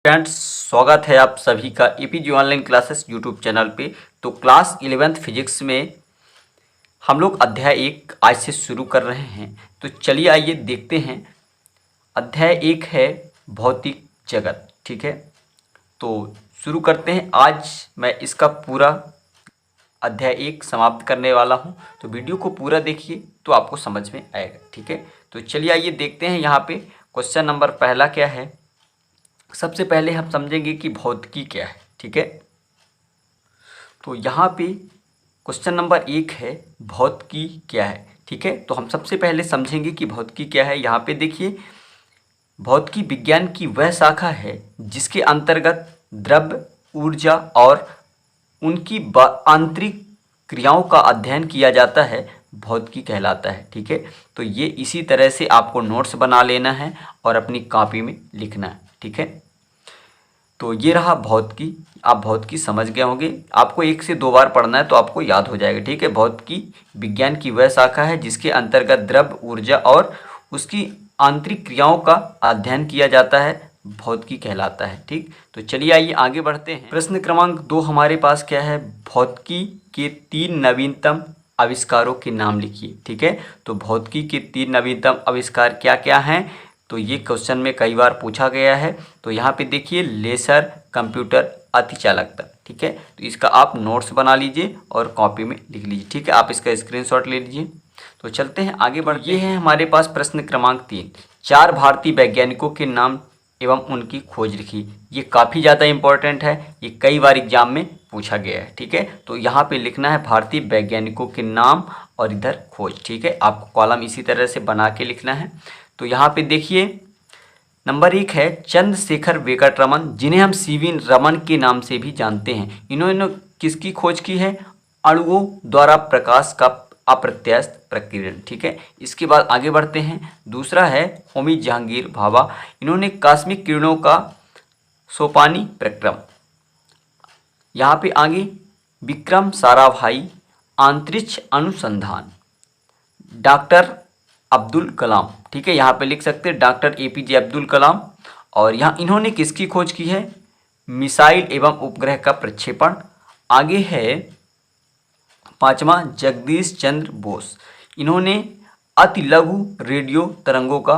Friends, स्वागत है आप सभी का APG online classes YouTube channel पे। तो क्लास 11th फिजिक्स में हम लोग अध्याय 1 आज से शुरू कर रहे हैं। तो चलिए आइए देखते हैं। अध्याय 1 है भौतिक जगत। ठीक है, तो शुरू करते हैं। आज मैं इसका पूरा अध्याय 1 समाप्त करने वाला हूं, तो वीडियो को पूरा देखिए तो आपको समझ में आएगा। ठीक है, तो चलिए आइए देखते हैं। यहाँ पे क्वेश्चन नंबर पहला क्या है। सबसे पहले हम समझेंगे कि भौतिकी क्या है। ठीक है, तो यहाँ पे क्वेश्चन नंबर 1 है भौतिकी क्या है। ठीक है, तो हम सबसे पहले समझेंगे कि भौतिकी क्या है। यहाँ पे देखिए, भौतिकी विज्ञान की वह शाखा है जिसके अंतर्गत द्रव्य, ऊर्जा और उनकी आंतरिक क्रियाओं का अध्ययन किया जाता है, भौतिकी कहलाता है। ठीक है, तो ये इसी तरह से आपको नोट्स बना लेना है और अपनी कॉपी में लिखना है। ठीक है, तो ये रहा भौतिकी। आप भौतिकी समझ गए होंगे। आपको 1 से 2 बार पढ़ना है तो आपको याद हो जाएगा। ठीक है, भौतिकी विज्ञान की वह शाखा है जिसके अंतर्गत द्रव्य, ऊर्जा और उसकी आंतरिक क्रियाओं का अध्ययन किया जाता है, भौतिकी कहलाता है। ठीक, तो चलिए आइए आगे बढ़ते हैं। प्रश्न क्रमांक 2 हमारे पास क्या है। भौतिकी के 3 नवीनतम आविष्कारों के नाम लिखिए। ठीक है, तो भौतिकी के 3 नवीनतम आविष्कार क्या क्या हैं, तो ये क्वेश्चन में कई बार पूछा गया है। तो यहाँ पे देखिए, लेसर, कंप्यूटर, अतिचालकता। ठीक है, तो इसका आप नोट्स बना लीजिए और कॉपी में लिख लीजिए। ठीक है, आप इसका स्क्रीनशॉट ले लीजिए। तो चलते हैं आगे बढ़ते हैं। ये है हमारे पास प्रश्न क्रमांक 3। 4 भारतीय वैज्ञानिकों के नाम एवं उनकी खोज लिखी। ये काफ़ी ज़्यादा इंपॉर्टेंट है, ये कई बार एग्जाम में पूछा गया है। ठीक है, तो यहाँ पे लिखना है भारतीय वैज्ञानिकों के नाम और इधर खोज। ठीक है, आपको कॉलम इसी तरह से बना के लिखना है। तो यहाँ पे देखिए, नंबर 1 है चंद्रशेखर वेंकट रमन, जिन्हें हम सीवी रमन के नाम से भी जानते हैं। इन्होंने किसकी खोज की है, अणुओं द्वारा प्रकाश का अप्रत्यास्थ प्रकीर्णन। ठीक है, इसके बाद आगे बढ़ते हैं। दूसरा है होमी जहांगीर भाभा, इन्होंने कॉस्मिक किरणों का सोपानी प्रक्रम। यहाँ पे आगे विक्रम साराभाई, अंतरिक्ष अनुसंधान। डॉक्टर अब्दुल कलाम। ठीक है, यहाँ पे लिख सकते हैं डॉक्टर एपीजे अब्दुल कलाम। और यहाँ इन्होंने किसकी खोज की है, मिसाइल एवं उपग्रह का प्रक्षेपण। आगे है 5वां जगदीश चंद्र बोस, इन्होंने अति लघु रेडियो तरंगों का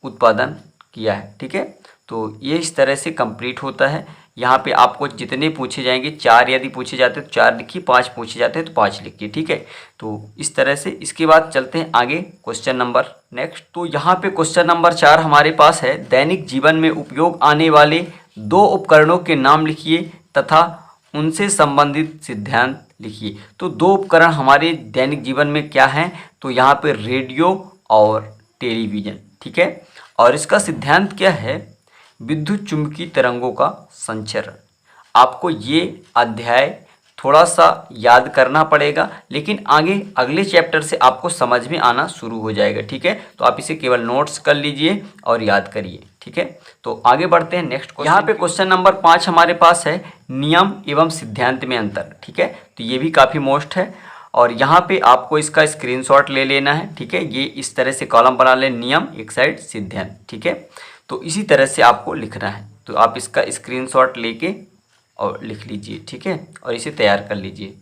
उत्पादन किया है। ठीक है, तो ये इस तरह से कंप्लीट होता है। यहाँ पे आपको जितने पूछे जाएंगे, 4 यदि पूछे जाते हैं तो 4 लिखिए, 5 पूछे जाते हैं तो 5 लिखिए। ठीक है, तो इस तरह से। इसके बाद चलते हैं आगे क्वेश्चन नंबर नेक्स्ट। तो यहाँ पे क्वेश्चन नंबर 4 हमारे पास है दैनिक जीवन में उपयोग आने वाले 2 उपकरणों के नाम लिखिए तथा उनसे संबंधित सिद्धांत लिखिए। तो 2 उपकरण हमारे दैनिक जीवन में क्या हैं, तो यहाँ पे रेडियो और टेलीविज़न। ठीक है, और इसका सिद्धांत क्या है, विद्युत चुम्बकीय तरंगों का संचरण। आपको ये अध्याय थोड़ा सा याद करना पड़ेगा, लेकिन आगे अगले चैप्टर से आपको समझ में आना शुरू हो जाएगा। ठीक है, तो आप इसे केवल नोट्स कर लीजिए और याद करिए। ठीक है, तो आगे बढ़ते हैं नेक्स्ट क्वेश्चन। यहाँ पे क्वेश्चन नंबर 5 हमारे पास है नियम एवं सिद्धांत में अंतर। ठीक है, तो ये भी काफ़ी मोस्ट है और यहाँ पे आपको इसका स्क्रीनशॉट ले लेना है। ठीक है, ये इस तरह से कॉलम बना लें, नियम एक साइड, सिद्धांत। ठीक है, तो इसी तरह से आपको लिखना है। तो आप इसका स्क्रीनशॉट लेके और लिख लीजिए। ठीक है, और इसे तैयार कर लीजिए।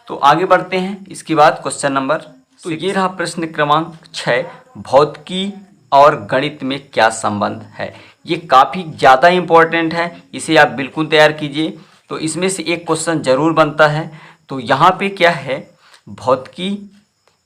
तो आगे बढ़ते हैं। इसके बाद क्वेश्चन नंबर, तो ये रहा प्रश्न क्रमांक 6, भौतिकी और गणित में क्या संबंध है। ये काफ़ी ज़्यादा इम्पोर्टेंट है, इसे आप बिल्कुल तैयार कीजिए। तो इसमें से एक क्वेश्चन ज़रूर बनता है। तो यहाँ पे क्या है, भौतिकी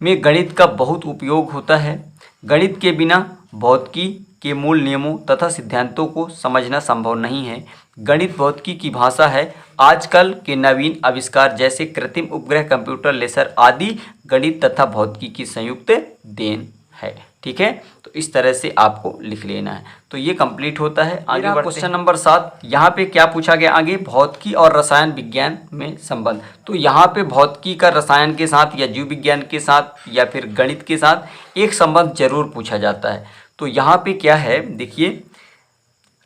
में गणित का बहुत उपयोग होता है। गणित के बिना भौतिकी के मूल नियमों तथा सिद्धांतों को समझना संभव नहीं है। गणित भौतिकी की भाषा है। आजकल के नवीन आविष्कार जैसे कृत्रिम उपग्रह, कंप्यूटर, लेसर आदि गणित तथा भौतिकी की संयुक्त देन है। ठीक है, तो इस तरह से आपको लिख लेना है। तो ये कंप्लीट होता है। आगे क्वेश्चन नंबर 7, यहाँ पे क्या पूछा गया, आगे भौतिकी और रसायन विज्ञान में संबंध। तो यहाँ पे भौतिकी का रसायन के साथ या जीव विज्ञान के साथ या फिर गणित के साथ एक संबंध जरूर पूछा जाता है। तो यहाँ पे क्या है, देखिए,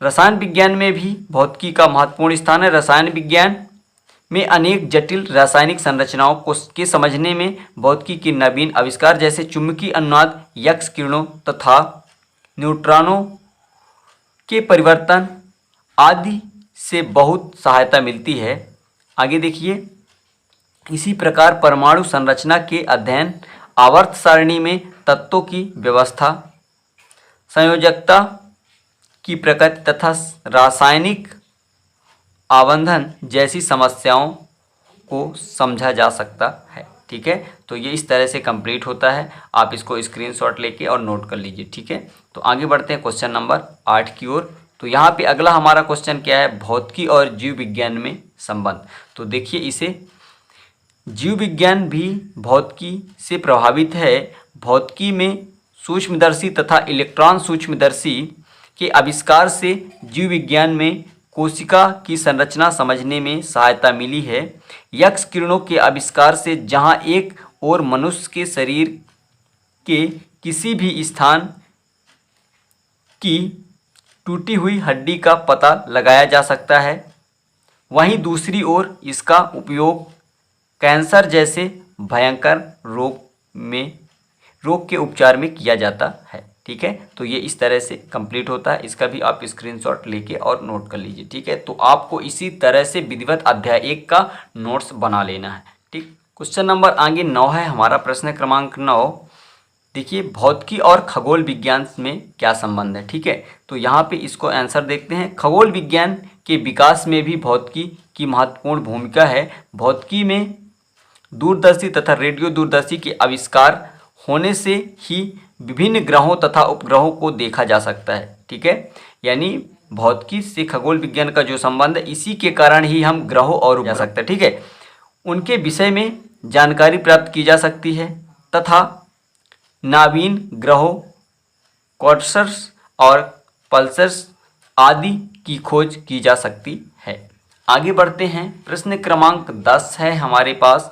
रसायन विज्ञान में भी भौतिकी का महत्वपूर्ण स्थान है। रसायन विज्ञान में अनेक जटिल रासायनिक संरचनाओं को के समझने में भौतिकी के नवीन आविष्कार जैसे चुंबकीय अनुनाद, एक्स किरणों तथा न्यूट्रॉनों के परिवर्तन आदि से बहुत सहायता मिलती है। आगे देखिए, इसी प्रकार परमाणु संरचना के अध्ययन, आवर्त सारणी में तत्वों की व्यवस्था, संयोजकता की प्रकृति तथा रासायनिक आबंधन जैसी समस्याओं को समझा जा सकता है। ठीक है, तो ये इस तरह से कंप्लीट होता है। आप इसको स्क्रीनशॉट लेके और नोट कर लीजिए। ठीक है, तो आगे बढ़ते हैं क्वेश्चन नंबर 8 की ओर। तो यहाँ पे अगला हमारा क्वेश्चन क्या है, भौतिकी और जीव विज्ञान में संबंध। तो देखिए, इसे जीव विज्ञान भी भौतिकी से प्रभावित है। भौतिकी में सूक्ष्मदर्शी तथा इलेक्ट्रॉन सूक्ष्मदर्शी के आविष्कार से जीव विज्ञान में कोशिका की संरचना समझने में सहायता मिली है। एक्स किरणों के आविष्कार से जहां एक और मनुष्य के शरीर के किसी भी स्थान की टूटी हुई हड्डी का पता लगाया जा सकता है, वहीं दूसरी ओर इसका उपयोग कैंसर जैसे भयंकर रोग के उपचार में किया जाता है। ठीक है, तो ये इस तरह से कंप्लीट होता है। इसका भी आप स्क्रीनशॉट लेके और नोट कर लीजिए। ठीक है, तो आपको इसी तरह से विधिवत अध्याय 1 का नोट्स बना लेना है। ठीक, क्वेश्चन नंबर आगे 9 है हमारा, प्रश्न क्रमांक 9। देखिए, भौतिकी और खगोल विज्ञान में क्या संबंध है। ठीक है, तो यहाँ पे इसको आंसर देखते हैं। खगोल विज्ञान के विकास में भी भौतिकी की महत्वपूर्ण भूमिका है। भौतिकी में दूरदर्शी तथा रेडियो दूरदर्शी के आविष्कार होने से ही विभिन्न ग्रहों तथा उपग्रहों को देखा जा सकता है। ठीक है, यानी भौतिकी से खगोल विज्ञान का जो संबंध है, इसी के कारण ही हम ग्रहों और जा सकते हैं। ठीक है, उनके विषय में जानकारी प्राप्त की जा सकती है तथा नवीन ग्रहों, क्वार्ट्स और पल्सर्स आदि की खोज की जा सकती है। आगे बढ़ते हैं, प्रश्न क्रमांक 10 है हमारे पास,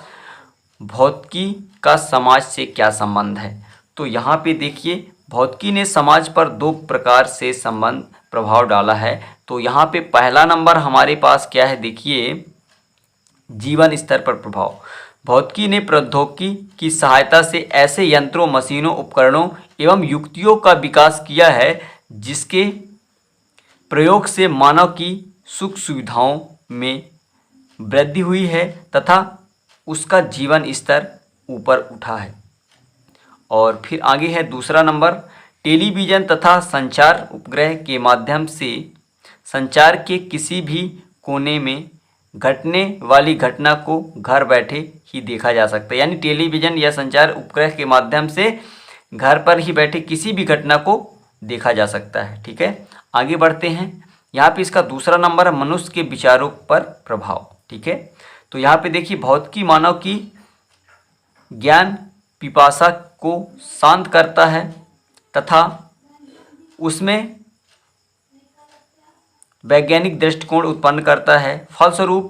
भौतिकी का समाज से क्या संबंध है। तो यहाँ पे देखिए, भौतिकी ने समाज पर 2 प्रकार से संबंध प्रभाव डाला है। तो यहाँ पे पहला नंबर हमारे पास क्या है, देखिए, जीवन स्तर पर प्रभाव। भौतिकी ने प्रौद्योगिकी की सहायता से ऐसे यंत्रों, मशीनों, उपकरणों एवं युक्तियों का विकास किया है जिसके प्रयोग से मानव की सुख सुविधाओं में वृद्धि हुई है तथा उसका जीवन स्तर ऊपर उठा है। और फिर आगे है दूसरा नंबर, टेलीविज़न तथा संचार उपग्रह के माध्यम से संचार के किसी भी कोने में घटने वाली घटना को घर बैठे ही देखा जा सकता है। यानी टेलीविज़न या संचार उपग्रह के माध्यम से घर पर ही बैठे किसी भी घटना को देखा जा सकता है। ठीक है, आगे बढ़ते हैं। यहाँ पे इसका दूसरा नंबर है, मनुष्य के विचारों पर प्रभाव। ठीक है, तो यहाँ पे देखिए, भौतिकी मानव की ज्ञान पिपासा को शांत करता है तथा उसमें वैज्ञानिक दृष्टिकोण उत्पन्न करता है। फलस्वरूप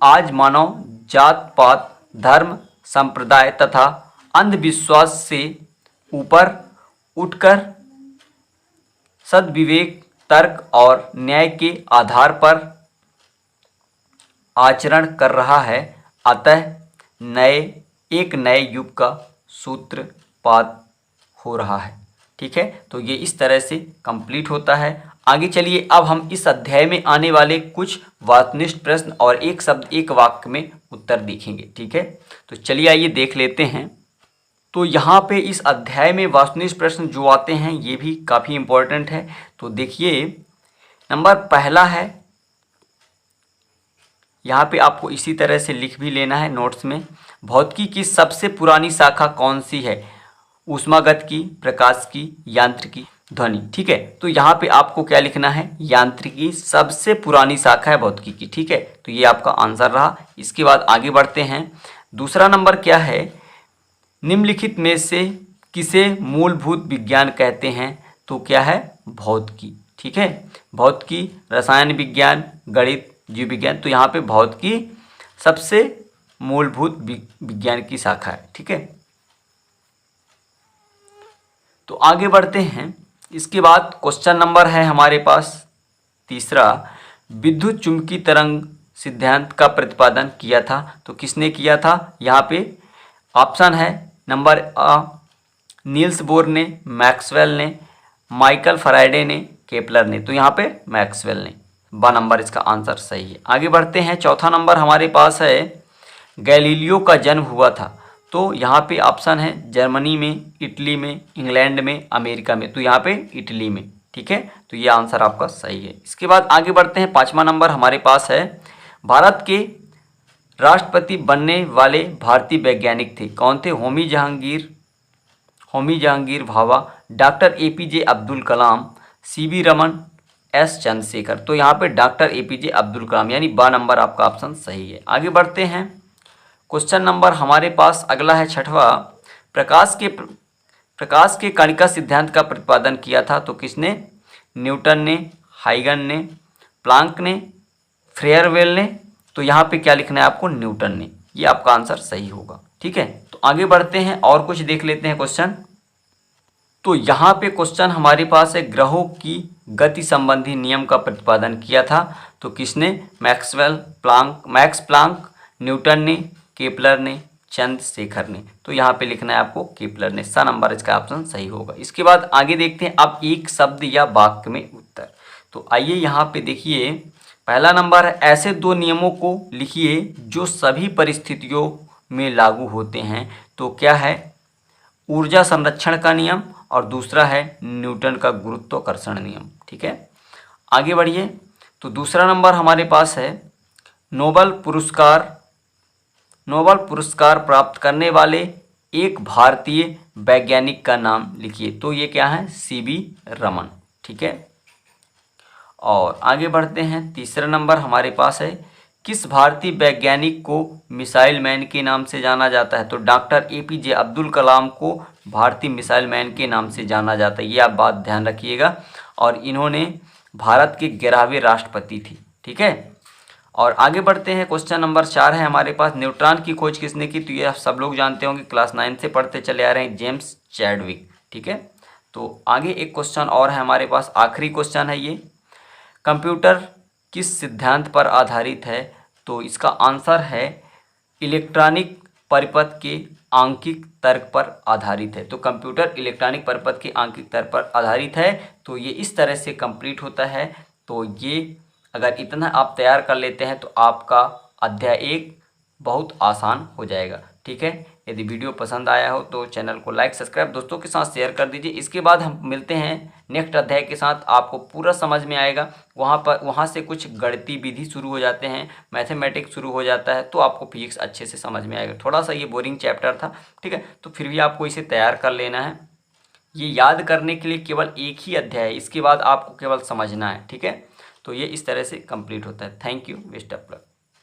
आज मानव जात पात, धर्म, संप्रदाय तथा अंधविश्वास से ऊपर उठकर सद्विवेक, तर्क और न्याय के आधार पर आचरण कर रहा है। अतः एक नए युग का सूत्रपात हो रहा है। ठीक है, तो ये इस तरह से कंप्लीट होता है। आगे चलिए, अब हम इस अध्याय में आने वाले कुछ वास्तुनिष्ठ प्रश्न और एक शब्द एक वाक्य में उत्तर देखेंगे। ठीक है, तो चलिए आइए देख लेते हैं। तो यहाँ पे इस अध्याय में वास्तुनिष्ठ प्रश्न जो आते हैं ये भी काफ़ी इम्पोर्टेंट है। तो देखिए, नंबर पहला है, यहाँ पे आपको इसी तरह से लिख भी लेना है नोट्स में। भौतिकी की सबसे पुरानी शाखा कौन सी है? ऊष्मागत की, प्रकाश की, यांत्रिकी, ध्वनि। ठीक है, तो यहाँ पे आपको क्या लिखना है, यांत्रिकी सबसे पुरानी शाखा है भौतिकी की। ठीक है, तो ये आपका आंसर रहा। इसके बाद आगे बढ़ते हैं। दूसरा नंबर क्या है, निम्नलिखित में से किसे मूलभूत विज्ञान कहते हैं? तो क्या है, भौतिकी। ठीक है, भौतिकी, रसायन विज्ञान, गणित, जीव विज्ञान। तो यहाँ पे भौतिकी सबसे मूलभूत विज्ञान की शाखा है। ठीक है, तो आगे बढ़ते हैं। इसके बाद क्वेश्चन नंबर है हमारे पास तीसरा, विद्युत चुंबकीय तरंग सिद्धांत का प्रतिपादन किया था। तो किसने किया था? यहाँ पे ऑप्शन है, नंबर आ नील्स बोर ने, मैक्सवेल ने, माइकल फैराडे ने केपलर ने। तो यहाँ पे मैक्सवेल ने। ब नंबर इसका आंसर सही है। आगे बढ़ते हैं। चौथा नंबर हमारे पास है गैलीलियो का जन्म हुआ था। तो यहाँ पे ऑप्शन है जर्मनी में, इटली में, इंग्लैंड में, अमेरिका में। तो यहाँ पे इटली में। ठीक है, तो ये आंसर आपका सही है। इसके बाद आगे बढ़ते हैं। पाँचवा नंबर हमारे पास है भारत के राष्ट्रपति बनने वाले भारतीय वैज्ञानिक थे। कौन थे? Homi Jahangir Bhabha, doctor APJ Abdul Kalam, CV Raman, S Chandrashekhar. तो यहाँ पे डॉक्टर एपीजे अब्दुल कलाम, यानी ब नंबर आपका ऑप्शन सही है। आगे बढ़ते हैं। क्वेश्चन नंबर हमारे पास अगला है छठवा। प्रकाश के कणिका सिद्धांत का प्रतिपादन किया था। तो किसने? न्यूटन ने, हाइगन ने, प्लांक ने, फ्रेयरवेल ने। तो यहाँ पे क्या लिखना है आपको? न्यूटन ने। ये आपका आंसर सही होगा। ठीक है, तो आगे बढ़ते हैं और कुछ देख लेते हैं क्वेश्चन। तो यहाँ पे क्वेश्चन हमारे पास है ग्रहों की गति संबंधी नियम का प्रतिपादन किया था। तो किसने? मैक्स प्लांक, न्यूटन ने, केपलर ने, चंद्रशेखर ने। तो यहाँ पे लिखना है आपको केपलर ने। सा नंबर इसका ऑप्शन सही होगा। इसके बाद आगे देखते हैं अब एक शब्द या वाक्य में उत्तर। तो आइए यहाँ पे देखिए, पहला नंबर है ऐसे दो नियमों को लिखिए जो सभी परिस्थितियों में लागू होते हैं। तो क्या है? ऊर्जा संरक्षण का नियम और दूसरा है न्यूटन का गुरुत्वाकर्षण नियम। ठीक है, आगे बढ़िए। तो दूसरा नंबर हमारे पास है नोबेल पुरस्कार प्राप्त करने वाले एक भारतीय वैज्ञानिक का नाम लिखिए। तो ये क्या है? सीवी रमन। ठीक है, और आगे बढ़ते हैं। तीसरा नंबर हमारे पास है किस भारतीय वैज्ञानिक को मिसाइल मैन के नाम से जाना जाता है? तो डॉक्टर एपीजे अब्दुल कलाम को भारतीय मिसाइल मैन के नाम से जाना जाता है। ये आप बात ध्यान रखिएगा। और इन्होंने भारत के 11वें राष्ट्रपति थी। ठीक है, और आगे बढ़ते हैं। क्वेश्चन नंबर 4 है हमारे पास न्यूट्रॉन की खोज किसने की? तो ये आप सब लोग जानते होंगे, क्लास 9 से पढ़ते चले आ रहे हैं, जेम्स चैडविक। ठीक है, तो आगे एक क्वेश्चन और है हमारे पास, आखिरी क्वेश्चन है ये। कंप्यूटर किस सिद्धांत पर आधारित है? तो इसका आंसर है इलेक्ट्रॉनिक परिपथ के आंकिक तर्क पर आधारित है। तो कंप्यूटर इलेक्ट्रॉनिक परिपथ के आंकिक तर्क पर आधारित है। तो ये इस तरह से कंप्लीट होता है। तो ये अगर इतना आप तैयार कर लेते हैं तो आपका अध्याय 1 बहुत आसान हो जाएगा। ठीक है, यदि वीडियो पसंद आया हो तो चैनल को लाइक, सब्सक्राइब, दोस्तों के साथ शेयर कर दीजिए। इसके बाद हम मिलते हैं नेक्स्ट अध्याय के साथ। आपको पूरा समझ में आएगा। वहाँ से कुछ गणितीय विधि शुरू हो जाते हैं, मैथमेटिक्स शुरू हो जाता है। तो आपको फिजिक्स अच्छे से समझ में आएगा। थोड़ा सा ये बोरिंग चैप्टर था, ठीक है, तो फिर भी आपको इसे तैयार कर लेना है। ये याद करने के लिए केवल एक ही अध्याय है, इसके बाद आपको केवल समझना है। ठीक है, तो ये इस तरह से कंप्लीट होता है। Thank you, best of luck.